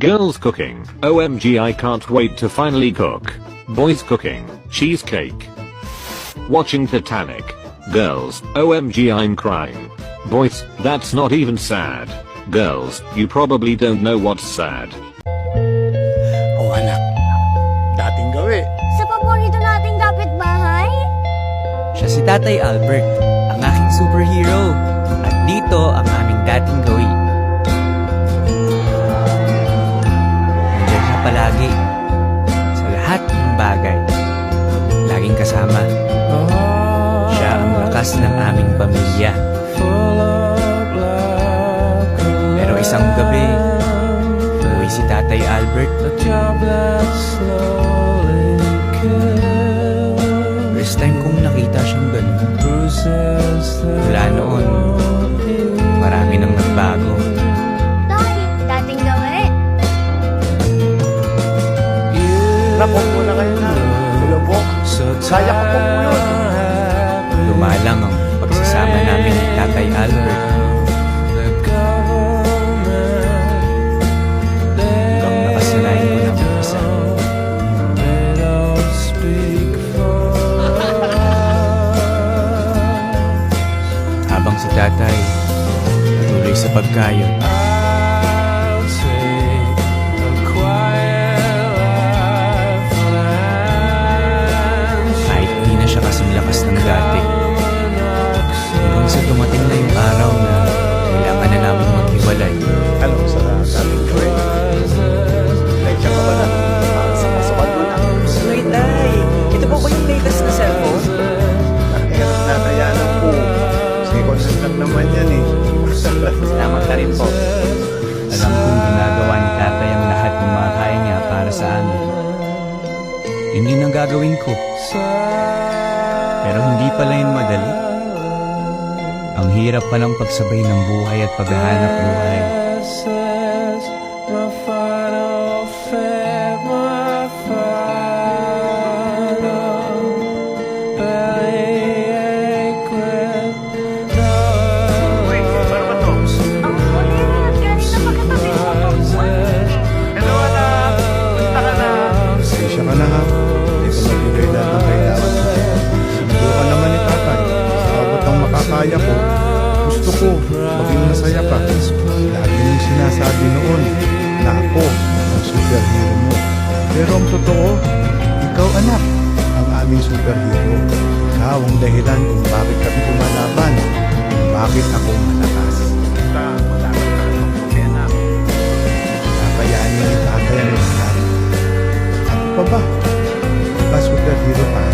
Girls cooking, OMG I can't wait to finally cook. Boys cooking, cheesecake. Watching Titanic. Girls, OMG I'm crying. Boys, that's not even sad. Girls, you probably don't know what's sad. Oh anak, dating gawi. Sa paborito nating kapitbahay? Siya si Tatay Albert, ang aking superhero. At dito ang aming dating gawi. Nandiyan siya palagi. Sa lahat ng bagay. Laging kasama. Siya ang lakas ng aming pamilya. Pero isang gabi, uwi si Tatay Albert. First time kong nakita siyang ganun. Mula noon, marami nang nagbago. Tay, dating gawi. Napo muna kayo na. Hello po. Kaya ko po yun. Lumalang ang pagsasama namin ni Tatay Albert. Hanggang nakasanayin ko ng isa. Habang si Tatay patuloy sa pagkayod, kahit di na siya kasing lakas ng dati, hanggang sa dumating na yung araw na kailangan na namin maghiwalay. Alam mo sa dating gawi. Like ka ba na? Sa pasukan mo na. Uy, Tay! Ito po ba yung latest na cellphone? Nakikita na kaya lang po. Second hand lang naman yan eh. Salamat na rin po. Alam kong ginagawa ni Tatay ang lahat ng mga kaya niya para sa amin. Yun din ang gagawin ko. Pero hindi pala yun madali. Ang hirap palang pagsabay ng buhay at paghahanap buhay. Uy, paano ba to? Ang kulit, kanina magkatabi mo pa po. Hello anak. Punta ka na. Pasensya ka na ha. Hindi ko magbigay lahat ng kailangan mo. Sinubukan naman ni tatay. Sa abot ng makakaya ko, gusto ko maging masaya ka. Lagi niyong sinasabi noon na ako ang superhero mo. Pero ang totoo, ikaw anak, ang aming superhero. Ikaw ang dahilan kung bakit kami lumalaban, kung bakit ako malakas. Basta, malaman ka ng anak. Kapayanin ni tatay ang lahat. Ano pa ba? Diba superhero tayo?